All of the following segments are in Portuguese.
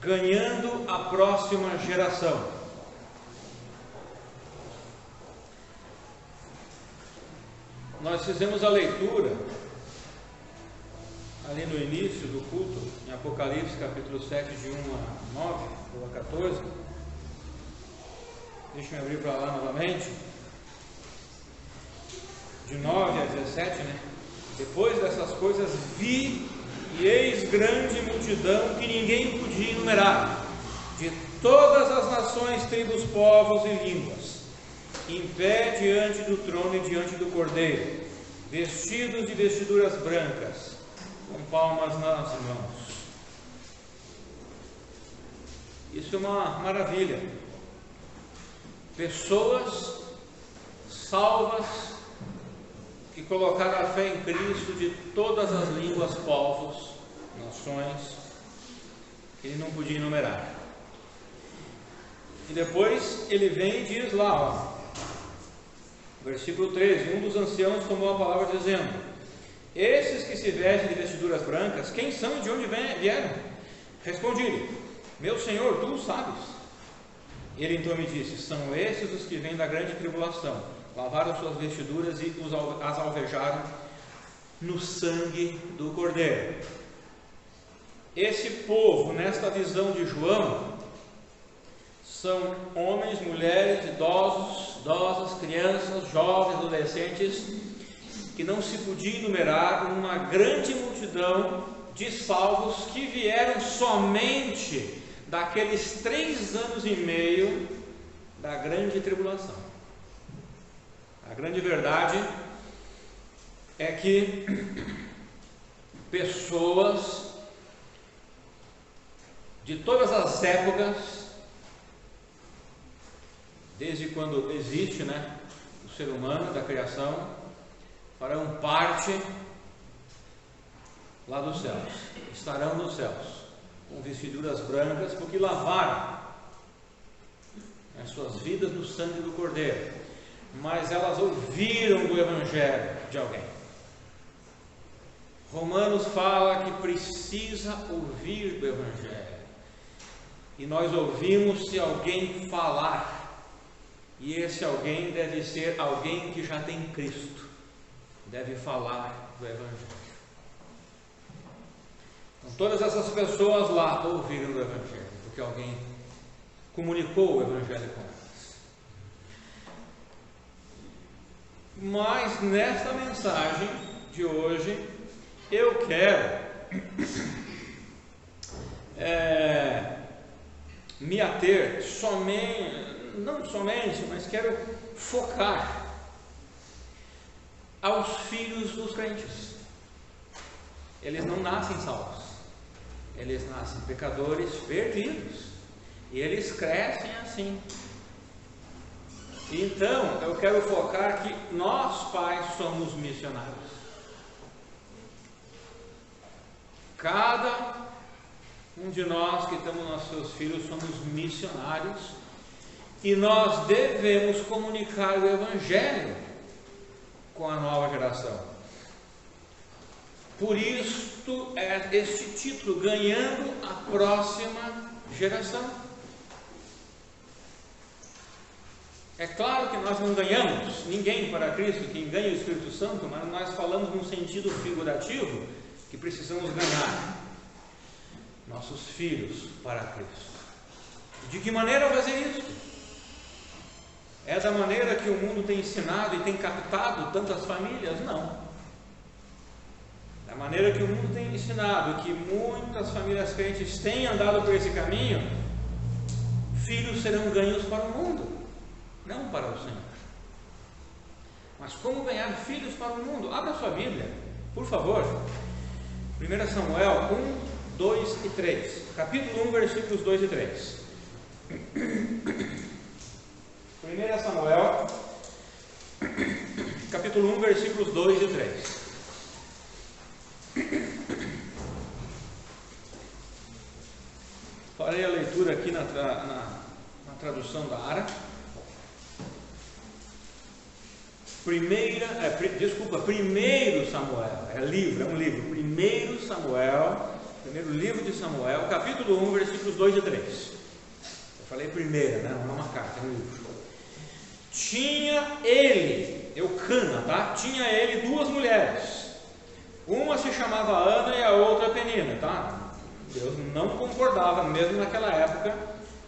ganhando a próxima geração. Nós fizemos a leitura ali no início do culto, em Apocalipse capítulo 7, de 1 a 9, ou a 14. Deixa eu abrir para lá novamente. De 9 a 17, né? Depois dessas coisas vi, e eis grande multidão que ninguém podia enumerar, de todas as nações, tribos, povos e línguas, em pé diante do trono e diante do Cordeiro, vestidos de vestiduras brancas, com palmas nas mãos. Isso é uma maravilha. Pessoas salvas que colocaram a fé em Cristo, de todas as línguas, povos, nações, que ele não podia enumerar. E depois ele vem e diz lá, ó, versículo 13: um dos anciãos tomou a palavra dizendo: esses que se vestem de vestiduras brancas, quem são e de onde vieram? Respondi-lhe: meu Senhor, tu o sabes. Ele então me disse: são esses os que vêm da grande tribulação, lavaram suas vestiduras e as alvejaram no sangue do Cordeiro. Esse povo, nesta visão de João, são homens, mulheres, idosas, crianças, jovens, adolescentes, que não se podia enumerar, uma grande multidão de salvos que vieram somente daqueles 3 anos e meio da grande tribulação. A grande verdade é que pessoas de todas as épocas, desde quando existe, né, o ser humano, da criação, farão parte lá dos céus, estarão nos céus, com vestiduras brancas, porque lavaram as suas vidas no sangue do Cordeiro. Mas elas ouviram do Evangelho de alguém. Romanos fala que precisa ouvir do Evangelho, e nós ouvimos se alguém falar, e esse alguém deve ser alguém que já tem Cristo, deve falar do Evangelho. Então, todas essas pessoas lá ouviram do Evangelho, porque alguém comunicou o Evangelho com elas. Mas nesta mensagem de hoje, eu quero me ater não somente, mas quero focar aos filhos dos crentes. Eles não nascem salvos, eles nascem pecadores perdidos, e eles crescem assim. Então, eu quero focar que nós, pais, somos missionários. Cada um de nós que temos nossos filhos somos missionários, e nós devemos comunicar o Evangelho com a nova geração. Por isso é este título, ganhando a próxima geração. É claro que nós não ganhamos ninguém para Cristo, quem ganha o Espírito Santo, mas nós falamos num sentido figurativo que precisamos ganhar nossos filhos para Cristo. De que maneira fazer isso? É da maneira que o mundo tem ensinado e tem captado tantas famílias? Não. Da maneira que o mundo tem ensinado, que muitas famílias crentes têm andado por esse caminho, filhos serão ganhos para o mundo, não para o Senhor. Mas como ganhar filhos para o mundo? Abra sua Bíblia, por favor. 1 Samuel 1, 2 e 3. Capítulo 1, versículos 2 e 3. 1 Samuel, capítulo 1, versículos 2 e 3. Farei a leitura aqui na tradução da Ara. Primeiro Samuel, é um livro, 1 Samuel, Primeiro livro de Samuel, capítulo 1, versículos 2 e 3. Eu falei primeira, né? Não é uma carta, é um livro. Tinha ele, Eucana, tá? Tinha ele duas mulheres. Uma se chamava Ana e a outra Penina, tá? Deus não concordava, mesmo naquela época,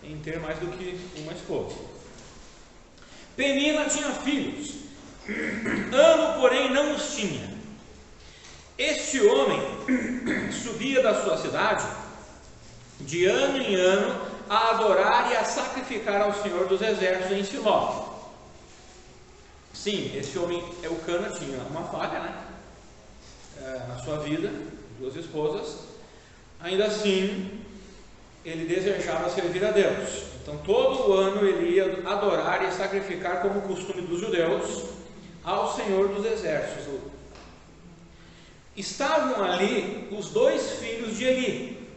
em ter mais do que uma esposa. Penina tinha filhos, Ana, porém, não os tinha. Este homem subia da sua cidade, de ano em ano, a adorar e a sacrificar ao Senhor dos Exércitos em Siló. Sim, esse homem Eucana tinha uma falha, né? Na sua vida, duas esposas. Ainda assim, ele desejava servir a Deus. Então, todo ano ele ia adorar e sacrificar, como costume dos judeus, ao Senhor dos Exércitos. Estavam ali os dois filhos de Eli.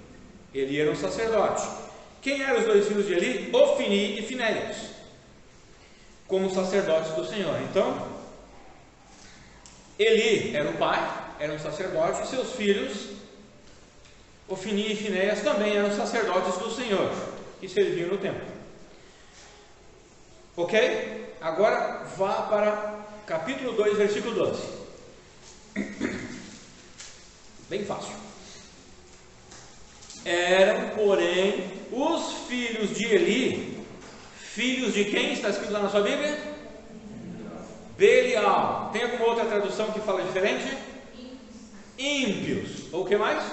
Eli era um sacerdote. Quem eram os dois filhos de Eli? Ofni e Finéias, como sacerdotes do Senhor. Então, Eli era o pai, era um sacerdote, e seus filhos, Ofni e Finéias, também eram sacerdotes do Senhor, que serviam no templo. Ok? Agora vá para capítulo 2, versículo 12. Bem fácil. Eram, porém, os filhos de Eli, filhos de quem? Está escrito lá na sua Bíblia? Belial. Tem alguma outra tradução que fala diferente? Ímpios. Ou o que mais?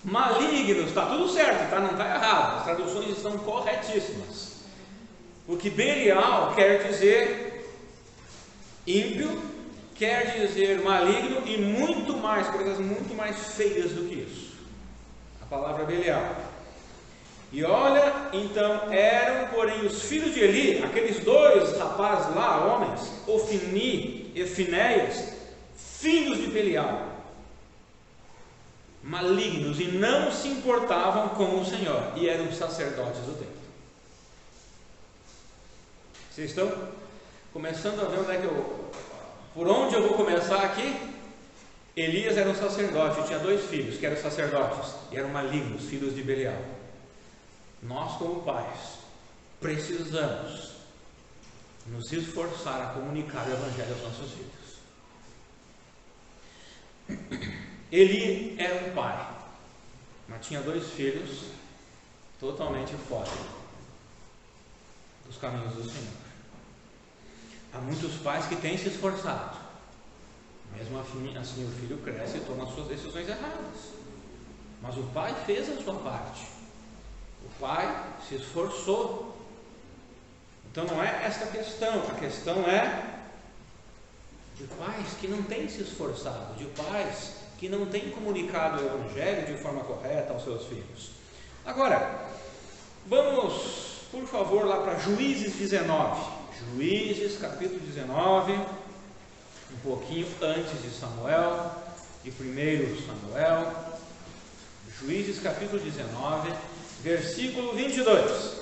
Malignos. Está tudo certo, tá? Não está errado. As traduções estão corretíssimas. Porque Belial quer dizer ímpio, quer dizer maligno e muito mais, coisas muito mais feias do que isso. A palavra Belial. E olha, então, eram, porém, os filhos de Eli, aqueles dois rapazes lá, homens, Ofni e Finéias, filhos de Belial, malignos, e não se importavam com o Senhor, e eram sacerdotes do templo. Vocês estão começando a ver por onde eu vou começar aqui? Elias era um sacerdote, tinha dois filhos que eram sacerdotes, e eram malignos, filhos de Belial. Nós, como pais, precisamos nos esforçar a comunicar o Evangelho aos nossos filhos. Eli era um pai, mas tinha dois filhos totalmente fora dos caminhos do Senhor. Há muitos pais que têm se esforçado, mesmo assim o filho cresce e toma suas decisões erradas, mas o pai fez a sua parte, o pai se esforçou. Então não é esta questão, a questão é de pais que não têm se esforçado, de pais que não têm comunicado o Evangelho de forma correta aos seus filhos. Agora, vamos, por favor, lá para Juízes 19. Juízes, capítulo 19, um pouquinho antes de Samuel, de 1 Samuel. Juízes, capítulo 19, versículo 22.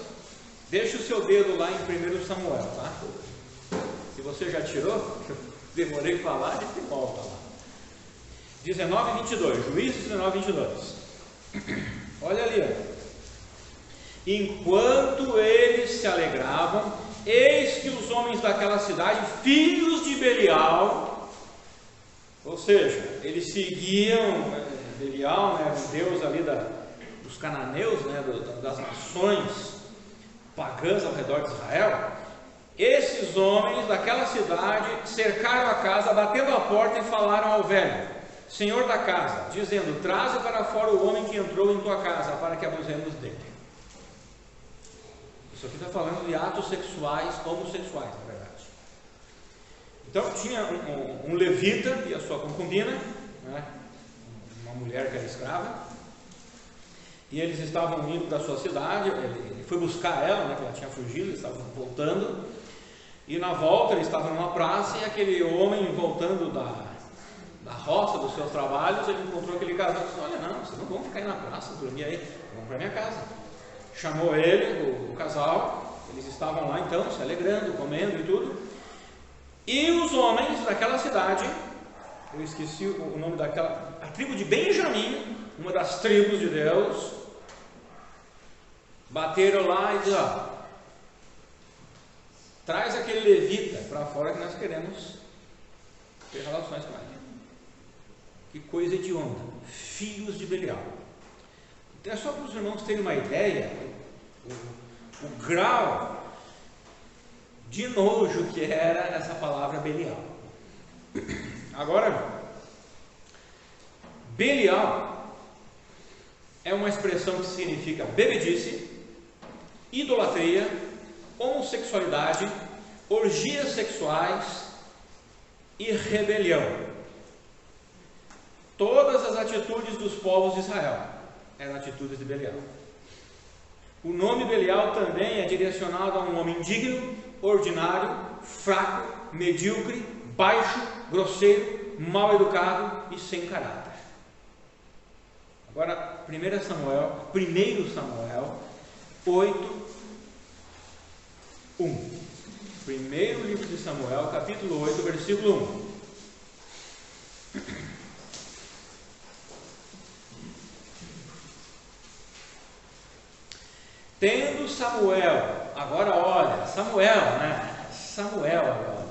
Deixa o seu dedo lá em 1 Samuel, tá? Se você já tirou, eu demorei a falar, a gente volta lá. 19, 22, Juízes 19, 22. Olha ali, ó. Enquanto eles se alegravam, eis que os homens daquela cidade, filhos de Belial, ou seja, eles seguiam Belial, né, o deus ali dos cananeus, né, das nações pagãs ao redor de Israel. Esses homens daquela cidade cercaram a casa, batendo a porta e falaram ao velho, senhor da casa, dizendo, traze para fora o homem que entrou em tua casa, para que abusemos dele. Isso aqui está falando de atos sexuais, homossexuais, na verdade. Então tinha um levita e a sua concubina, né, uma mulher que era escrava, e eles estavam indo da sua cidade. Ele foi buscar ela, né, que ela tinha fugido, eles estavam voltando, e na volta eles estavam numa praça, e aquele homem voltando da roça, dos seus trabalhos, ele encontrou aquele casal e disse, olha, não, vocês não vão ficar aí na praça, dormir aí, vão para minha casa. Chamou ele, o casal, eles estavam lá então, se alegrando, comendo e tudo, e os homens daquela cidade eu esqueci o nome daquela, a tribo de Benjamim, uma das tribos de Deus, bateram lá e disseram: traz aquele levita para fora que nós queremos ter relações com ele. Que coisa hedionda, filhos de Belial. Então é só para os irmãos terem uma ideia, o grau de nojo que era essa palavra Belial. Agora, Belial é uma expressão que significa bebedice, idolatria, homossexualidade, orgias sexuais e rebelião. Todas as atitudes dos povos de Israel eram atitudes de Belial. O nome Belial também é direcionado a um homem indigno, ordinário, fraco, medíocre, baixo, grosseiro, mal educado e sem caráter. Agora, 1 Samuel 8, 1. Primeiro livro de Samuel, capítulo 8, versículo 1. Tendo Samuel, agora olha, Samuel agora.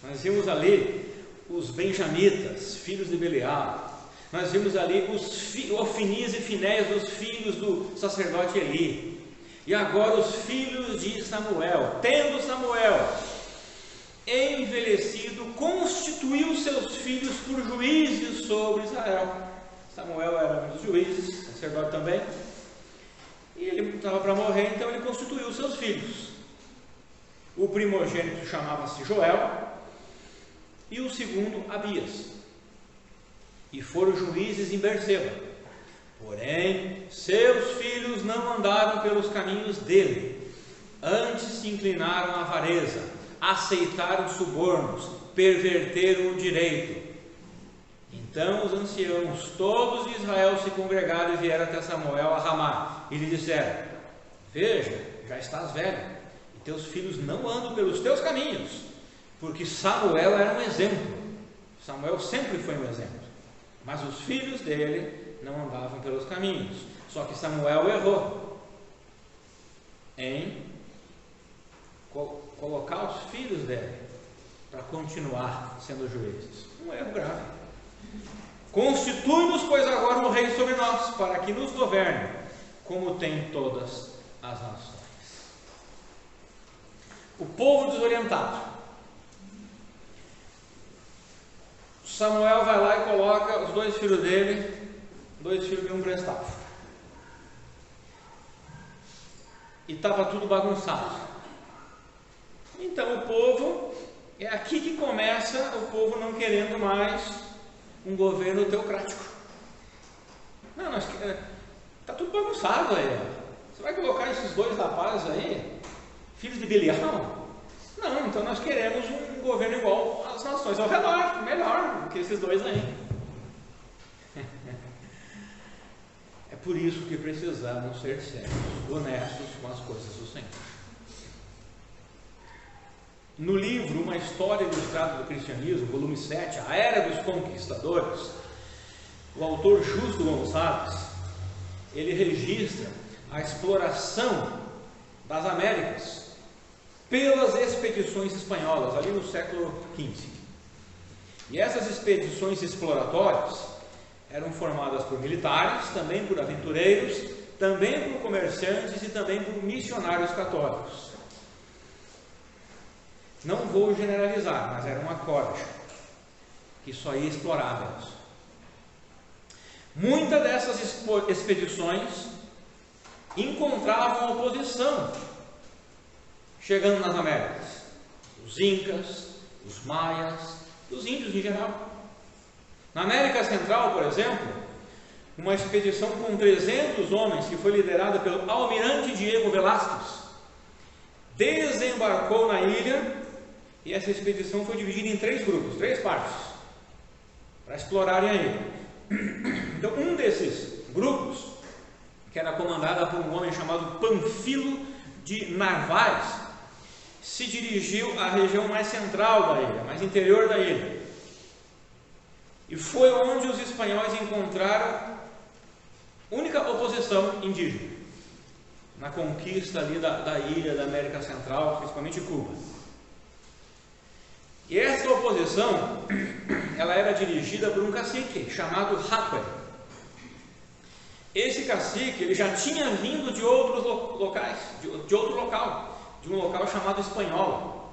Nós vimos ali os benjamitas, filhos de Belial. Nós vimos ali os Ofnis e Finéias, os filhos do sacerdote Eli. E agora os filhos de Samuel. Tendo Samuel envelhecido, constituiu seus filhos por juízes sobre Israel. Samuel era um dos juízes, sacerdote também. E ele estava para morrer, então ele constituiu seus filhos. O primogênito chamava-se Joel e o segundo Abias. E foram juízes em Berseba. Porém, seus filhos não andaram pelos caminhos dele. Antes se inclinaram à avareza, aceitaram subornos, perverteram o direito. Então os anciãos todos de Israel se congregaram e vieram até Samuel a Ramá e lhe disseram: veja, já estás velho, e teus filhos não andam pelos teus caminhos, porque Samuel era um exemplo. Samuel sempre foi um exemplo, mas os filhos dele não andavam pelos caminhos. Só que Samuel errou em colocar os filhos dele para continuar sendo juízes. Um erro grave. Constitui-nos, pois, agora um rei sobre nós, para que nos governe, como tem todas as nações. O povo desorientado. Samuel vai lá e coloca os dois filhos dele, dois filhos de um prestado. E estava tudo bagunçado. Então o povo, é aqui que começa o povo não querendo mais um governo teocrático. Não, está tudo bagunçado aí. Você vai colocar esses dois rapazes aí, filhos de Belial? Não, então nós queremos um governo igual às nações ao redor, melhor do que esses dois aí. É por isso que precisamos ser sérios, honestos com as coisas do Senhor. No livro Uma História Ilustrada do Cristianismo, volume 7, A Era dos Conquistadores, o autor Justo Gonçalves, ele registra a exploração das Américas pelas expedições espanholas, ali no século XV. E essas expedições exploratórias eram formadas por militares, também por aventureiros, também por comerciantes e também por missionários católicos. Não vou generalizar, mas era uma corja que só ia explorar Deus. Muitas dessas expedições encontravam oposição chegando nas Américas. Os incas, os maias, os índios em geral. Na América Central, por exemplo, uma expedição com 300 homens que foi liderada pelo almirante Diego Velázquez desembarcou na ilha. E essa expedição foi dividida em 3 grupos, 3 partes, para explorarem a ilha. Então, um desses grupos, que era comandado por um homem chamado Panfilo de Narvaez, se dirigiu à região mais central da ilha, mais interior da ilha. E foi onde os espanhóis encontraram única oposição indígena, na conquista ali da ilha da América Central, principalmente Cuba. E essa oposição, ela era dirigida por um cacique chamado Hatue. Esse cacique, ele já tinha vindo de outros locais, de outro local, de um local chamado Espanhola,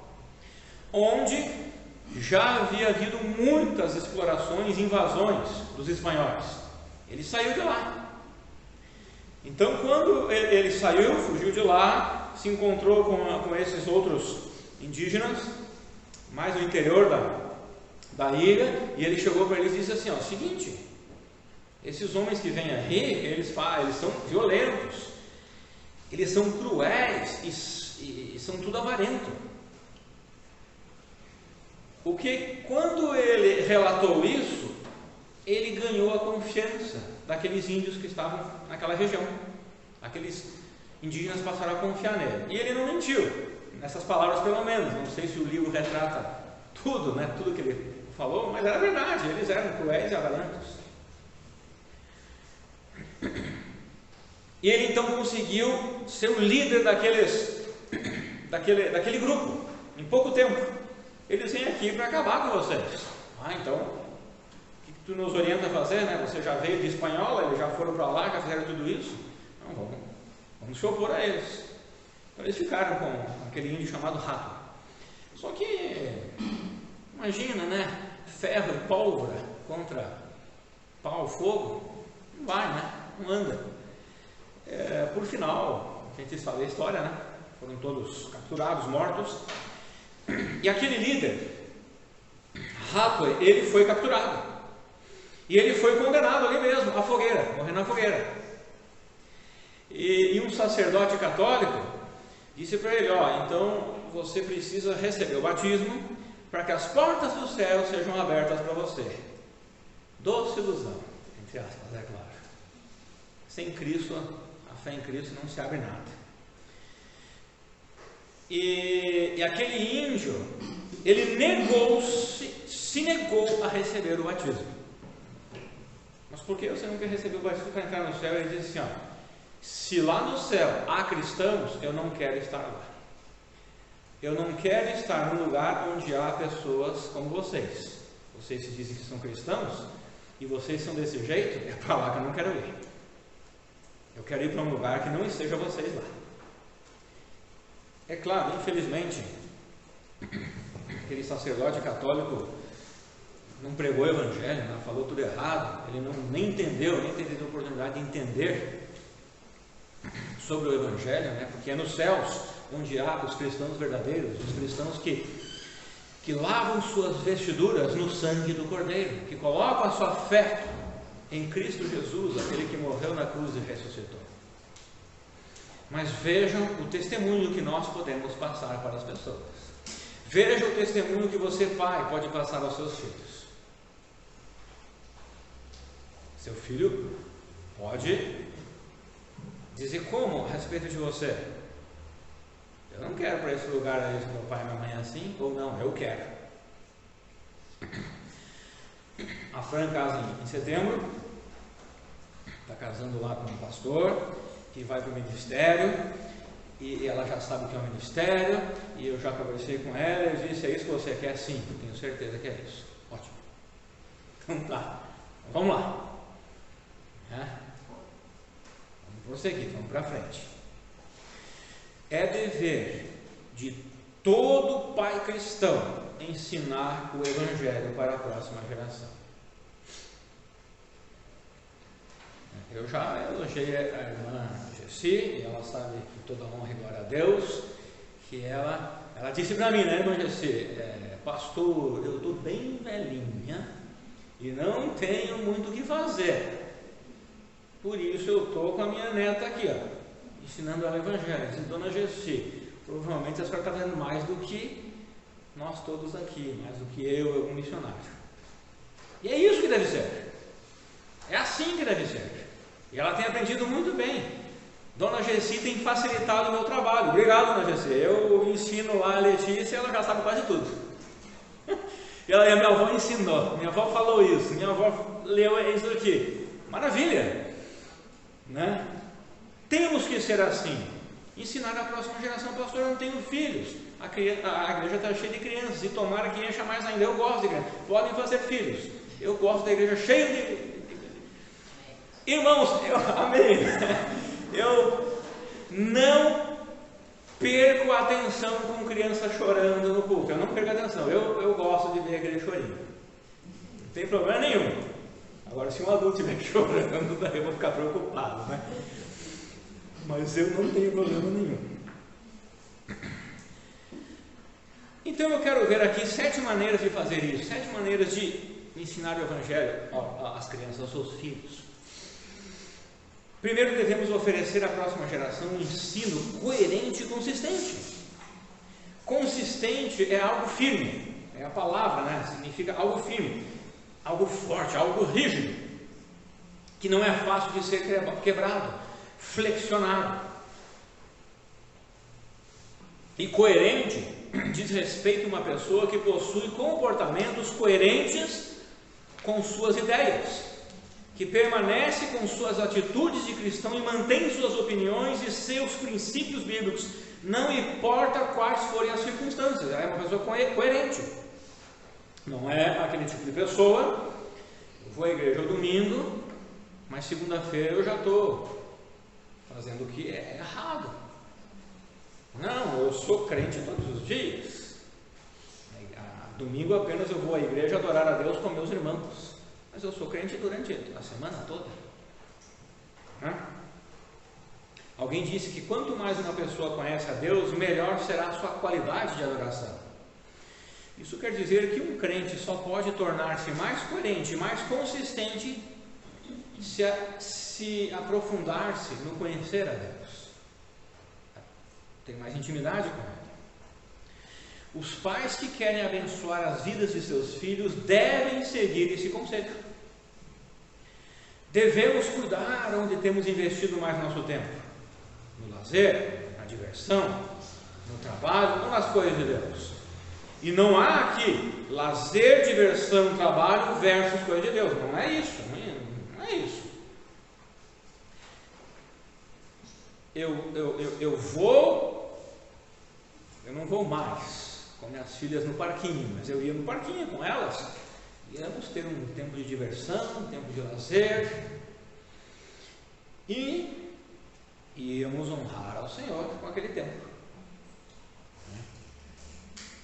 onde já havia havido muitas explorações, invasões dos espanhóis. Ele saiu de lá. Então, quando ele saiu, fugiu de lá, se encontrou com esses outros indígenas, mais no interior da ilha, e ele chegou para eles e disse assim: ó, seguinte, esses homens que vêm aí, eles são violentos, eles são cruéis e são tudo avarento. O que, quando ele relatou isso, ele ganhou a confiança daqueles índios que estavam naquela região. Aqueles indígenas passaram a confiar nele. E ele não mentiu, nessas palavras pelo menos. Não sei se o livro retrata tudo, né, tudo que ele falou, mas era verdade, eles eram cruéis e avarentos. E ele então conseguiu ser o líder daquele grupo, em pouco tempo. Eles vêm aqui para acabar com vocês. Então, o que tu nos orienta a fazer, né? Você já veio de Espanhola, eles já foram para lá, já fizeram tudo isso. Não, vamos se opor a eles. Então eles ficaram com aquele índio chamado Rato. Só que, imagina, né? Ferro e pólvora contra pau, fogo, não vai, né? Não anda. Por final, a gente sabe a história, né? Foram todos capturados, mortos. E aquele líder, Hatue, ele foi capturado. E ele foi condenado ali mesmo, à fogueira, morrendo na fogueira. E um sacerdote católico disse para ele: ó, então você precisa receber o batismo para que as portas do céu sejam abertas para você. Doce ilusão, entre aspas, é claro. Sem Cristo, a fé em Cristo não se abre nada. E aquele índio, ele se negou a receber o batismo. Mas por que você não quer receber o batismo para entrar no céu? Ele disse assim: ó, se lá no céu há cristãos, eu não quero estar lá. Eu não quero estar num lugar onde há pessoas como vocês. Vocês se dizem que são cristãos e vocês são desse jeito, é para lá que eu não quero ir. Eu quero ir para um lugar que não esteja vocês lá. É claro, infelizmente, aquele sacerdote católico não pregou o evangelho, né? Falou tudo errado, ele nem teve a oportunidade de entender sobre o evangelho, né? Porque é nos céus onde há os cristãos verdadeiros, os cristãos que lavam suas vestiduras no sangue do Cordeiro, que colocam a sua fé em Cristo Jesus, aquele que morreu na cruz e ressuscitou. Mas vejam o testemunho que nós podemos passar para as pessoas. Veja o testemunho que você, pai, pode passar aos seus filhos. Seu filho pode dizer como a respeito de você: eu não quero para esse lugar aí, meu pai e minha mãe assim, ou não, eu quero. A Fran casa em setembro, está casando lá com um pastor que vai para o ministério, e ela já sabe o que é o ministério, e eu já conversei com ela, e eu disse: é isso que você quer? Sim, eu tenho certeza que é isso. Ótimo. Então tá, vamos lá. Vamos prosseguir, vamos para frente. É dever de todo pai cristão ensinar o evangelho para a próxima geração. Eu já elogiei a irmã Jessi, e ela sabe que toda honra e glória a Deus, que ela disse para mim, né, irmã Jessi, pastor, eu estou bem velhinha e não tenho muito o que fazer, por isso eu estou com a minha neta aqui, ó, ensinando ela o evangelho. Disse: dona Jessi, provavelmente a senhora está fazendo mais do que nós todos aqui, mais do que eu, um missionário. E é isso que deve ser, é assim que deve ser. E ela tem aprendido muito bem. Dona Jessi tem facilitado o meu trabalho. Obrigado, dona Jessi. Eu ensino lá a Letícia e ela já sabe quase tudo. E a minha avó ensinou, minha avó falou isso, minha avó leu isso aqui. Maravilha, né? Temos que ser assim. Ensinar a próxima geração. Pastor, eu não tenho filhos. A igreja está cheia de crianças e tomara que encha mais ainda. Eu gosto de igreja. Podem fazer filhos. Eu gosto da igreja cheia de... Irmãos, amém. Eu não perco a atenção com criança chorando no culto. Eu não perco a atenção. Eu gosto de ver a igreja chorinha. Não tem problema nenhum. Agora, se um adulto estiver chorando, daí eu vou ficar preocupado, né? Mas eu não tenho problema nenhum. Então eu quero ver aqui 7 maneiras de fazer isso, 7 maneiras de ensinar o Evangelho às crianças, aos seus filhos. Primeiro, devemos oferecer à próxima geração um ensino coerente e consistente. Consistente é algo firme, é a palavra, né? Significa algo firme, algo forte, algo rígido, que não é fácil de ser quebrado, flexionado. E coerente diz respeito a uma pessoa que possui comportamentos coerentes com suas ideias, que permanece com suas atitudes de cristão e mantém suas opiniões e seus princípios bíblicos, não importa quais forem as circunstâncias. É uma pessoa coerente. Não é aquele tipo de pessoa, eu vou à igreja ao domingo, mas segunda-feira eu já estou fazendo o que é errado. Não, eu sou crente todos os dias. Domingo apenas eu vou à igreja adorar a Deus com meus irmãos, mas eu sou crente durante a semana toda. Alguém disse que quanto mais uma pessoa conhece a Deus, melhor será a sua qualidade de adoração. Isso quer dizer que um crente só pode tornar-se mais coerente, mais consistente, se aprofundar-se no conhecer a Deus, ter mais intimidade com Ele. Os pais que querem abençoar as vidas de seus filhos devem seguir esse conselho. Devemos cuidar onde temos investido mais nosso tempo: no lazer, na diversão, no trabalho ou nas coisas de Deus. E não há aqui lazer, diversão, trabalho versus coisas de Deus. Não é isso, não é isso. Eu não vou mais com minhas filhas no parquinho, mas eu ia no parquinho com elas, íamos ter um tempo de diversão, um tempo de lazer, e íamos honrar ao Senhor com aquele tempo.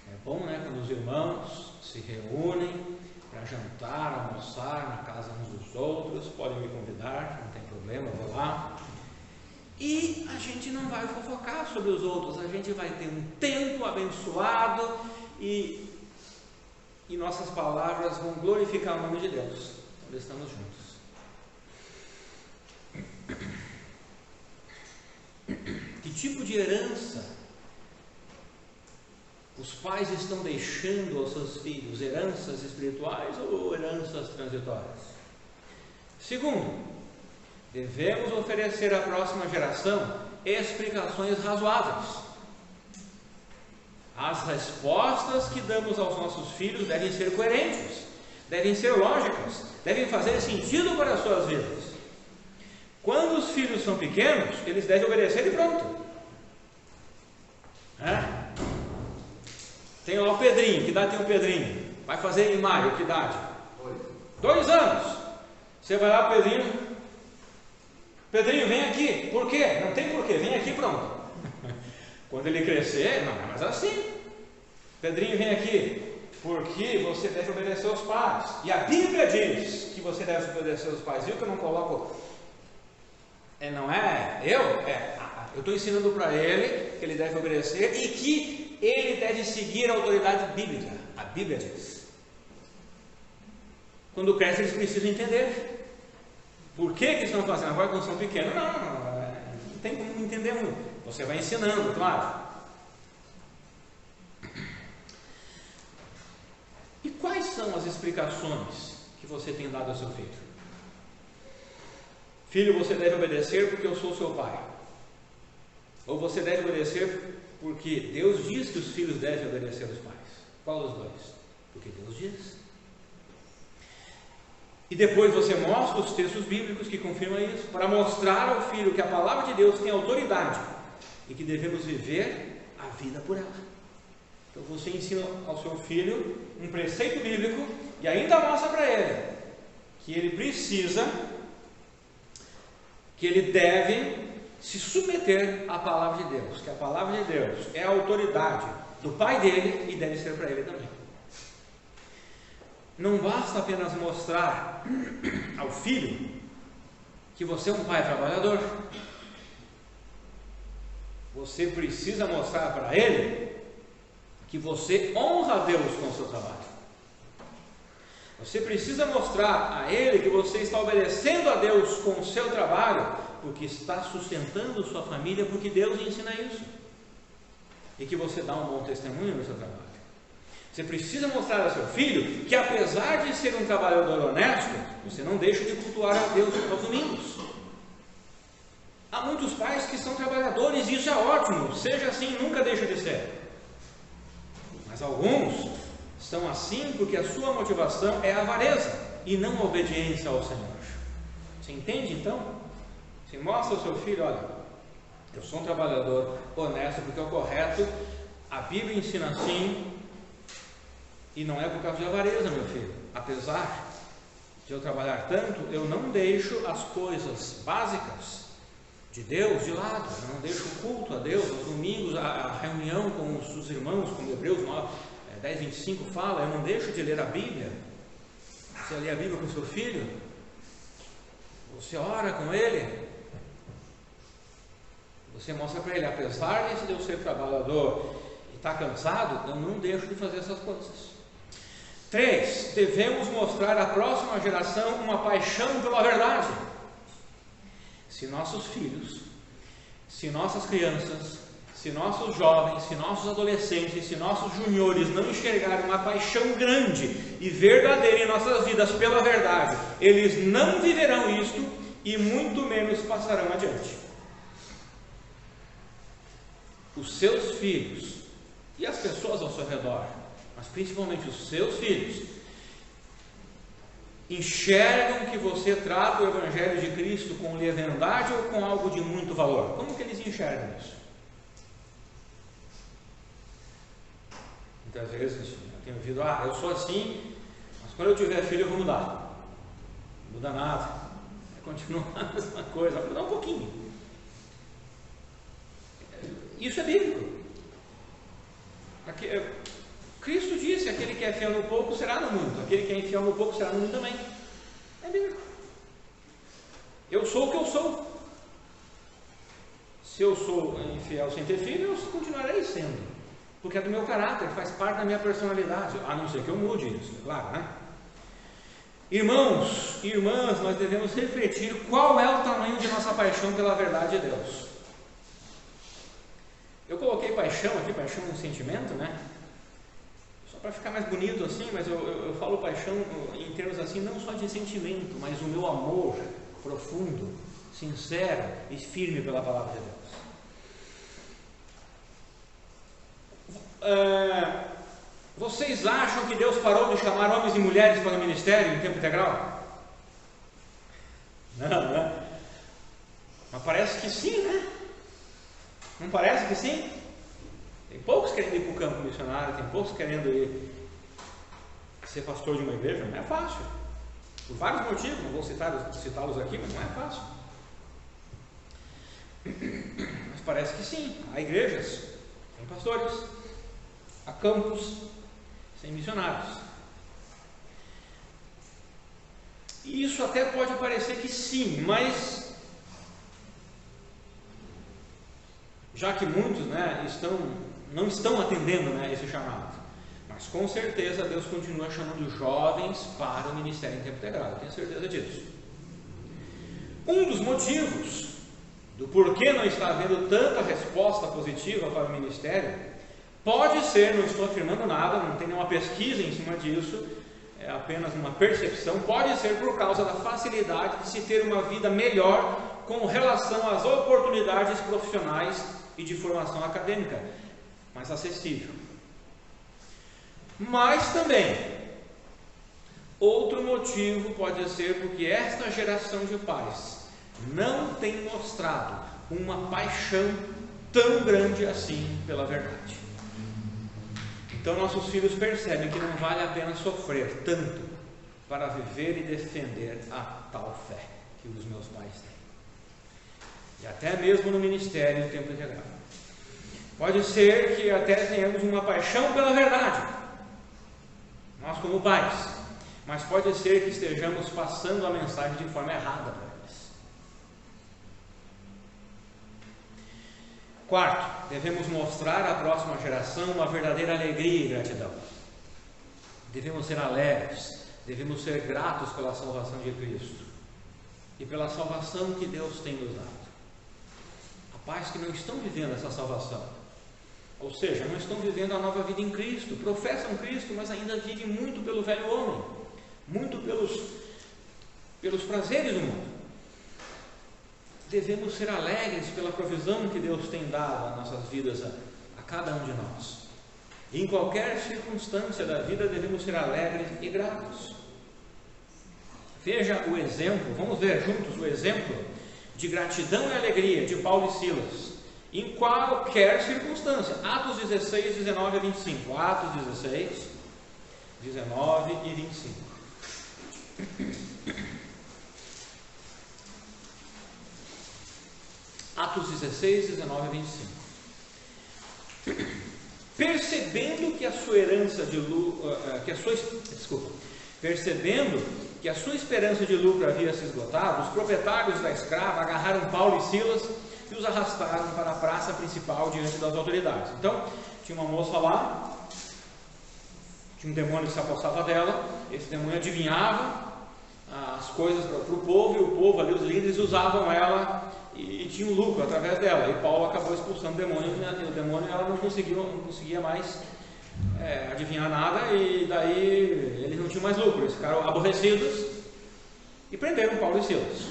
É bom, né, quando os irmãos se reúnem para jantar, almoçar na casa uns dos outros. Podem me convidar, não tem problema, eu vou lá. E a gente não vai fofocar sobre os outros, a gente vai ter um tempo abençoado e nossas palavras vão glorificar o nome de Deus quando estamos juntos. Que tipo de herança os pais estão deixando aos seus filhos? Heranças espirituais ou heranças transitórias? Segundo, devemos oferecer à próxima geração explicações razoáveis. As respostas que damos aos nossos filhos devem ser coerentes, devem ser lógicas, devem fazer sentido para as suas vidas. Quando os filhos são pequenos, eles devem obedecer e pronto. Tem lá o Pedrinho. Que idade tem o Pedrinho? Vai fazer em maio, que idade? 2 anos. Você vai lá, Pedrinho, vem aqui. Por quê? Não tem porquê, vem aqui, pronto. Quando ele crescer, não é mais assim. Pedrinho, vem aqui, porque você deve obedecer aos pais. E a Bíblia diz que você deve obedecer aos pais. Viu que eu não coloco? Não é eu? Eu estou ensinando para ele que ele deve obedecer e que ele deve seguir a autoridade bíblica. A Bíblia diz. Quando cresce, eles precisam entender. Por que estão fazendo? Agora, quando são pequenos, não tem como entender muito. Você vai ensinando, claro. E quais são as explicações que você tem dado ao seu filho? Filho, você deve obedecer porque eu sou seu pai. Ou você deve obedecer porque Deus diz que os filhos devem obedecer aos pais. Qual dos dois? Porque Deus diz. E depois você mostra os textos bíblicos que confirmam isso, para mostrar ao filho que a palavra de Deus tem autoridade e que devemos viver a vida por ela. Então você ensina ao seu filho um preceito bíblico e ainda mostra para ele que ele precisa, que ele deve se submeter à palavra de Deus, que a palavra de Deus é a autoridade do pai dele e deve ser para ele também. Não basta apenas mostrar ao filho que você é um pai trabalhador. Você precisa mostrar para ele que você honra a Deus com o seu trabalho. Você precisa mostrar a ele que você está obedecendo a Deus com o seu trabalho, porque está sustentando sua família, porque Deus ensina isso. E que você dá um bom testemunho no seu trabalho. Você precisa mostrar ao seu filho que, apesar de ser um trabalhador honesto, você não deixa de cultuar a Deus aos domingos. Há muitos pais que são trabalhadores e isso é ótimo, seja assim, nunca deixa de ser. Mas alguns são assim porque a sua motivação é a avareza e não a obediência ao Senhor. Você entende então? Você mostra ao seu filho, olha, eu sou um trabalhador honesto porque é o correto, a Bíblia ensina assim. E não é por causa de avareza, meu filho. Apesar de eu trabalhar tanto, eu não deixo as coisas básicas de Deus de lado. Eu não deixo o culto a Deus. Aos domingos, a reunião com os irmãos, como Hebreus 10:25 fala, eu não deixo de ler a Bíblia. Você lê a Bíblia com seu filho? Você ora com ele? Você mostra para ele, apesar de eu ser trabalhador e estar cansado, eu não deixo de fazer essas coisas. 3. Devemos mostrar à próxima geração uma paixão pela verdade. Se nossos filhos, se nossas crianças, se nossos jovens, se nossos adolescentes, se nossos juniores não enxergarem uma paixão grande e verdadeira em nossas vidas pela verdade, eles não viverão isto e muito menos passarão adiante. Os seus filhos e as pessoas ao seu redor, mas principalmente os seus filhos, enxergam que você trata o Evangelho de Cristo com leviandade ou com algo de muito valor. Como que eles enxergam isso? Muitas vezes eu tenho ouvido, eu sou assim, mas quando eu tiver filho eu vou mudar. Não muda nada, vai continuar a mesma coisa, vai mudar um pouquinho. Isso é bíblico. Cristo disse, aquele que é fiel no pouco será no muito, aquele que é infiel no pouco será no muito também. É bíblico. Eu sou o que eu sou. Se eu sou infiel sem ter filho, eu continuarei sendo, porque é do meu caráter, faz parte da minha personalidade, a não ser que eu mude isso, é claro, né? Irmãos e irmãs, nós devemos refletir qual é o tamanho de nossa paixão pela verdade de Deus. Eu coloquei paixão aqui, paixão é um sentimento, né? Só para ficar mais bonito assim, mas eu falo paixão em termos assim, não só de sentimento, mas o meu amor profundo, sincero e firme pela palavra de Deus. Vocês acham que Deus parou de chamar homens e mulheres para o ministério em tempo integral? Não, né? Mas parece que sim, né? Não parece que sim? Tem poucos querendo ir para o campo missionário, tem poucos querendo ir ser pastor de uma igreja, não é fácil. Por vários motivos, não vou citá-los aqui, mas não é fácil. Mas parece que sim. Há igrejas sem pastores, há campos sem missionários. E isso até pode parecer que sim, mas já que muitos não estão atendendo esse chamado, mas com certeza Deus continua chamando jovens para o ministério em tempo integral, eu tenho certeza disso. Um dos motivos do porquê não está havendo tanta resposta positiva para o ministério pode ser, não estou afirmando nada, não tem nenhuma pesquisa em cima disso, é apenas uma percepção, pode ser por causa da facilidade de se ter uma vida melhor com relação às oportunidades profissionais e de formação acadêmica, mais acessível. Mas também, outro motivo pode ser porque esta geração de pais não tem mostrado uma paixão tão grande assim pela verdade. Então nossos filhos percebem que não vale a pena sofrer tanto para viver e defender a tal fé que os meus pais têm. E até mesmo no ministério em tempo integral. Pode ser que até tenhamos uma paixão pela verdade, nós como pais, mas pode ser que estejamos passando a mensagem de forma errada para eles. Quarto, devemos mostrar à próxima geração uma verdadeira alegria e gratidão. Devemos ser alegres, devemos ser gratos pela salvação de Cristo e pela salvação que Deus tem nos dado. Há pais que não estão vivendo essa salvação, ou seja, não estão vivendo a nova vida em Cristo, professam Cristo, mas ainda vivem muito pelo velho homem, muito pelos prazeres do mundo. Devemos ser alegres pela provisão que Deus tem dado às nossas vidas, a cada um de nós. E em qualquer circunstância da vida devemos ser alegres e gratos. Veja o exemplo, vamos ver juntos o exemplo de gratidão e alegria de Paulo e Silas, em qualquer circunstância. Atos 16, 19 a 25. Atos 16, 19 e 25. Atos 16, 19 e 25. Percebendo que a sua herança de lucro, percebendo que a sua esperança de lucro havia se esgotado, os proprietários da escrava agarraram Paulo e Silas e os arrastaram para a praça principal diante das autoridades. Então, tinha uma moça lá, tinha um demônio que se apossava dela, esse demônio adivinhava as coisas para o povo, e o povo ali, os líderes, usavam ela e tinham lucro através dela. E Paulo acabou expulsando o demônio, e o demônio ela não conseguia mais adivinhar nada, e daí eles não tinham mais lucro, eles ficaram aborrecidos e prenderam Paulo e Silas.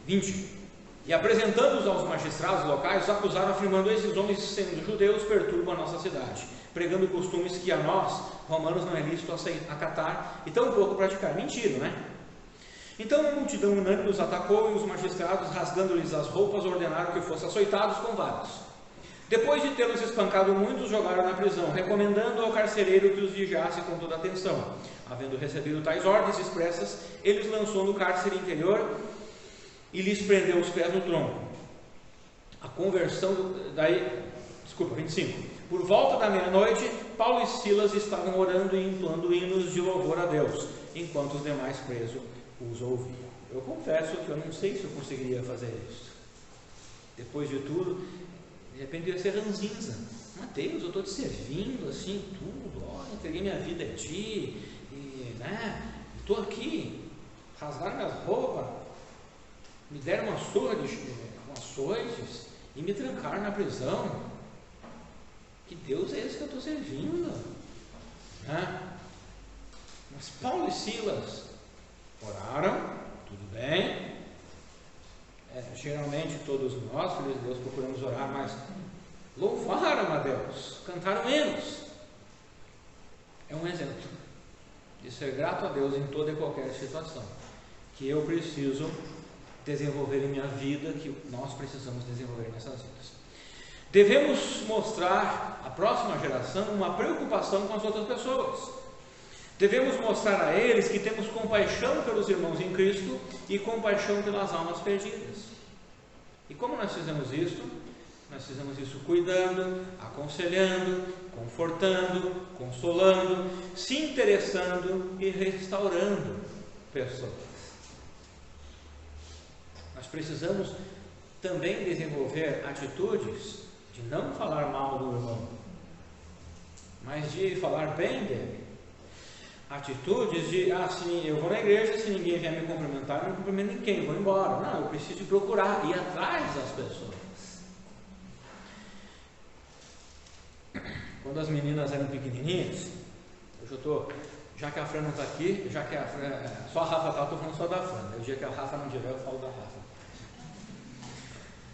20. E apresentando-os aos magistrados locais, os acusaram, afirmando: esses homens, sendo judeus, perturbam a nossa cidade, pregando costumes que a nós, romanos, não é lícito acatar e tão pouco praticar. Mentira, né? Então a multidão unânime os atacou, e os magistrados, rasgando-lhes as roupas, ordenaram que fossem açoitados com varas. Depois de tê-los espancado muito, os jogaram na prisão, recomendando ao carcereiro que os vigiasse com toda atenção. Havendo recebido tais ordens expressas, ele os lançou no cárcere interior e lhes prendeu os pés no tronco. A conversão, 25. Por volta da meia-noite, Paulo e Silas estavam orando e entoando hinos de louvor a Deus, enquanto os demais presos os ouviam. Eu confesso que eu não sei se eu conseguiria fazer isso. Depois de tudo, de repente eu ia ser ranzinza. Mateus, eu estou te servindo assim, tudo, olha, entreguei minha vida a ti, e estou aqui, rasgaram minhas roupas, me deram uma surra com açoites e me trancaram na prisão. Que Deus é esse que eu estou servindo? Mas Paulo e Silas oraram, tudo bem. Geralmente todos nós, filhos de Deus, procuramos orar, mas louvaram a Deus, cantaram hinos. É um exemplo de ser grato a Deus em toda e qualquer situação que eu preciso desenvolver em minha vida, que nós precisamos desenvolver nessas vidas. Devemos mostrar à próxima geração uma preocupação com as outras pessoas. Devemos mostrar a eles que temos compaixão pelos irmãos em Cristo e compaixão pelas almas perdidas. E como nós fizemos isso? Nós fizemos isso cuidando, aconselhando, confortando, consolando, se interessando e restaurando pessoas. Nós precisamos também desenvolver atitudes de não falar mal do irmão, mas de falar bem dele. Atitudes de, se eu vou na igreja, se ninguém vier me cumprimentar, eu não cumprimento ninguém, eu vou embora. Não, eu preciso procurar, ir atrás das pessoas. Quando as meninas eram pequenininhas, já que a Fran não está aqui, já que só a Rafa está, estou falando só da Fran. O dia que a Rafa não tiver, eu falo da Rafa.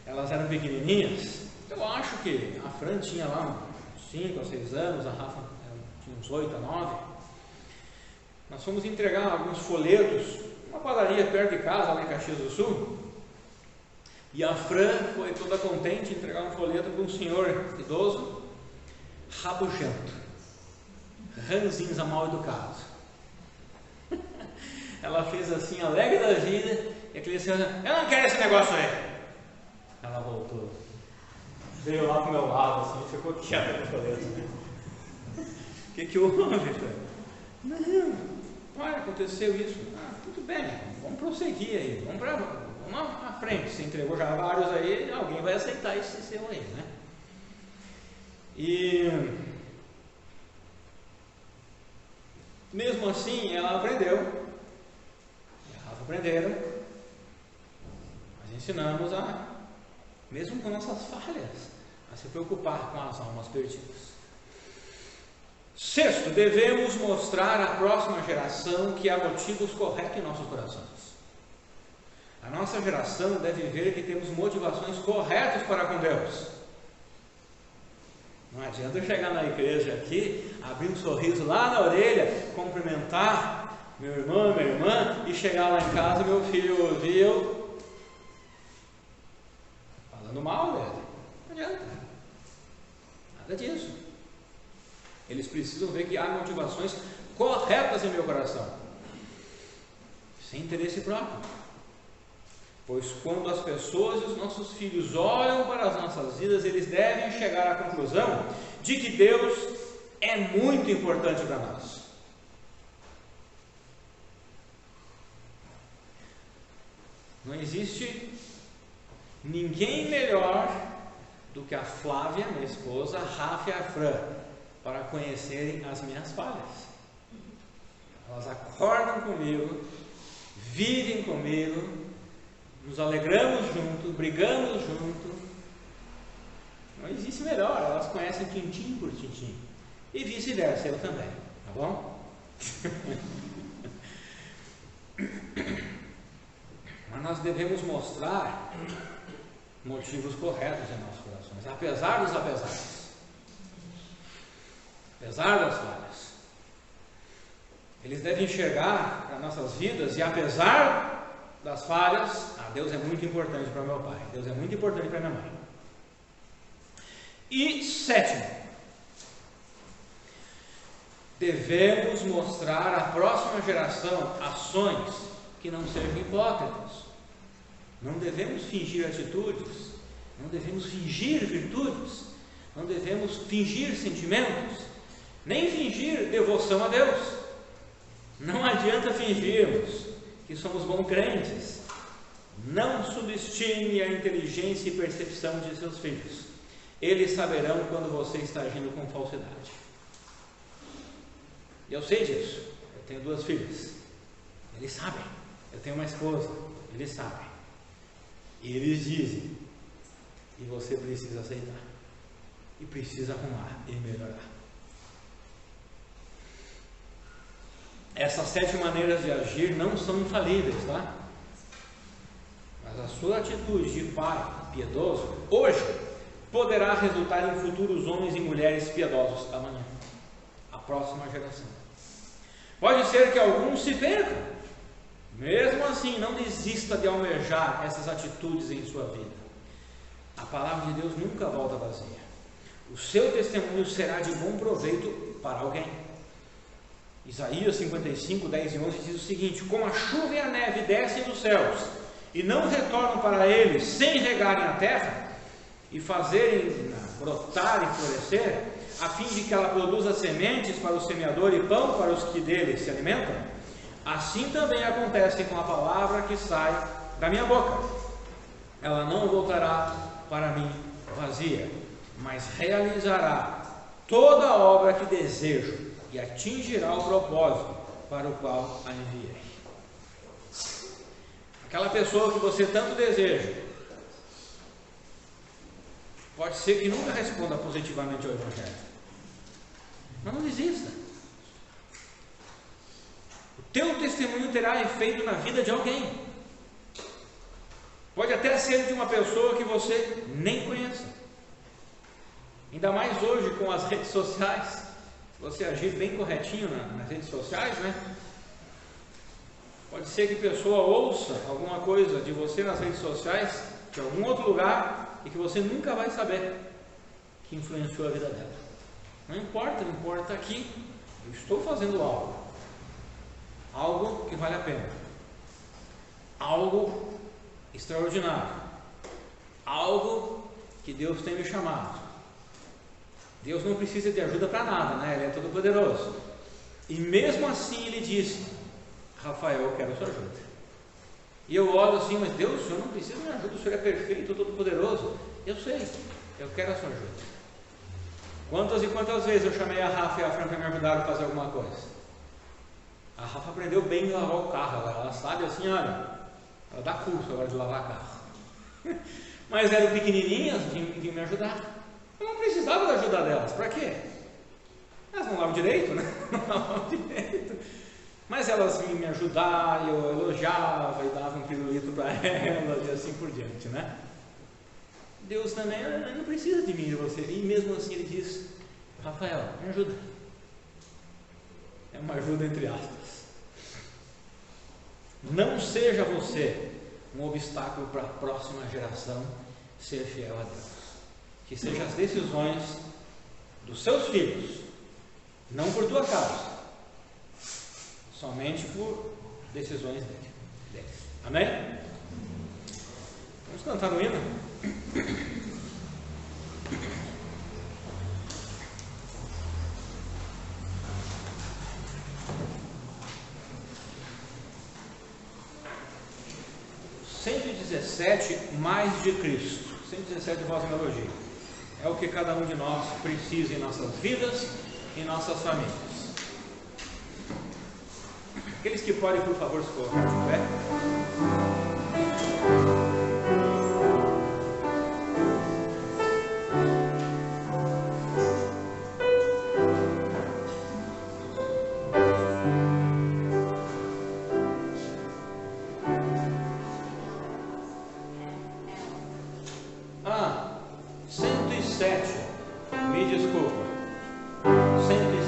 Elas eram pequenininhas, eu acho que a Fran tinha lá uns 5 ou 6 anos, a Rafa era um uns 8 a 9, nós fomos entregar alguns folhetos, uma padaria perto de casa, lá em Caxias do Sul, e a Fran foi toda contente entregar um folheto para um senhor idoso, rabugento, ranzinza, mal educado. Ela fez assim, alegre da vida, e aquele senhor, eu não quero esse negócio aí. Ela voltou, veio lá pro meu lado, assim, ficou quieta no folheto. O que houve, Fran? Não, olha, aconteceu isso. Ah, tudo bem, vamos prosseguir aí, vamos à frente. Você entregou já vários aí, alguém vai aceitar esse seu aí, né? E mesmo assim, ela aprendeu, elas aprenderam, nós ensinamos mesmo com nossas falhas, a se preocupar com as almas perdidas. Sexto, devemos mostrar à próxima geração que há motivos corretos em nossos corações. A nossa geração deve ver que temos motivações corretas para com Deus. Não adianta eu chegar na igreja aqui, abrir um sorriso lá na orelha, cumprimentar meu irmão, minha irmã, e chegar lá em casa, meu filho ouviu falando mal dele. Não adianta. Nada disso. Eles precisam ver que há motivações corretas em meu coração, sem interesse próprio. Pois quando as pessoas e os nossos filhos olham para as nossas vidas, eles devem chegar à conclusão de que Deus é muito importante para nós. Não existe ninguém melhor do que a Flávia, minha esposa, a Rafa e a Fran, para conhecerem as minhas falhas. Elas acordam comigo, vivem comigo, nos alegramos juntos, brigamos juntos. Não existe melhor, elas conhecem tintim por tintim. E vice-versa, eu também, tá bom? Mas nós devemos mostrar motivos corretos em nossos corações, apesar dos apesares, apesar das falhas. Eles devem enxergar para nossas vidas e apesar das falhas, Deus é muito importante para meu pai, Deus é muito importante para minha mãe. E sétimo, devemos mostrar à próxima geração ações que não sejam hipócritas. Não devemos fingir atitudes, não devemos fingir virtudes, não devemos fingir sentimentos, nem fingir devoção a Deus. Não adianta fingirmos que somos bons crentes. Não subestime a inteligência e percepção de seus filhos. Eles saberão quando você está agindo com falsidade. Eu sei disso. Eu tenho 2 filhas. Eles sabem. Eu tenho uma esposa. Eles sabem. E eles dizem. E você precisa aceitar. E precisa arrumar e melhorar. Essas 7 maneiras de agir não são infalíveis, tá? Mas a sua atitude de pai piedoso, hoje, poderá resultar em futuros homens e mulheres piedosos amanhã. A próxima geração. Pode ser que alguns se percam. Mesmo assim, não desista de almejar essas atitudes em sua vida. A palavra de Deus nunca volta vazia. O seu testemunho será de bom proveito para alguém. Isaías 55, 10 e 11 diz o seguinte: como a chuva e a neve descem dos céus e não retornam para eles sem regarem a terra e fazerem brotar e florescer, a fim de que ela produza sementes para o semeador e pão para os que dele se alimentam, assim também acontece com a palavra que sai da minha boca. Ela não voltará para mim vazia, mas realizará toda a obra que desejo e atingirá o propósito para o qual a enviei. Aquela pessoa que você tanto deseja, pode ser que nunca responda positivamente ao Evangelho, mas não desista. O teu testemunho terá efeito na vida de alguém. Pode até ser de uma pessoa que você nem conheça. Ainda mais hoje com as redes sociais. você agir bem corretinho nas redes sociais, né? Pode ser que a pessoa ouça alguma coisa de você nas redes sociais, de algum outro lugar, e que você nunca vai saber que influenciou a vida dela. Não importa aqui, eu estou fazendo algo que vale a pena, algo extraordinário, algo que Deus tem me chamado. Deus não precisa de ajuda para nada, né? Ele é todo poderoso. E mesmo assim Ele disse: Rafael, eu quero a sua ajuda. E eu olho assim: mas Deus, o Senhor não precisa de minha ajuda, o Senhor é perfeito, todo poderoso. Eu sei, eu quero a sua ajuda. Quantas e quantas vezes eu chamei a Rafa e a Fran para me ajudar a fazer alguma coisa? A Rafa aprendeu bem a lavar o carro, ela sabe assim, olha, ela dá curso agora de lavar carro. Mas eram pequenininhas de me ajudar. Eu não precisava da ajuda delas, para quê? Elas não lavam direito, né? Não lavam direito. Mas elas vinham me ajudar, eu elogiava e dava um pirulito para elas e assim por diante, né? Deus também não precisa de mim e de você. E mesmo assim Ele diz: Rafael, me ajuda. É uma ajuda entre aspas. Não seja você um obstáculo para a próxima geração ser fiel a Deus. Que sejam as decisões dos seus filhos, não por tua causa, somente por decisões deles. Amém? Vamos cantar no hino? (117) mais de Cristo. 117 voz e melodia. É o que cada um de nós precisa em nossas vidas e em nossas famílias. Aqueles que podem, por favor, se colocar de pé. Ah, 107. Me desculpa. 107.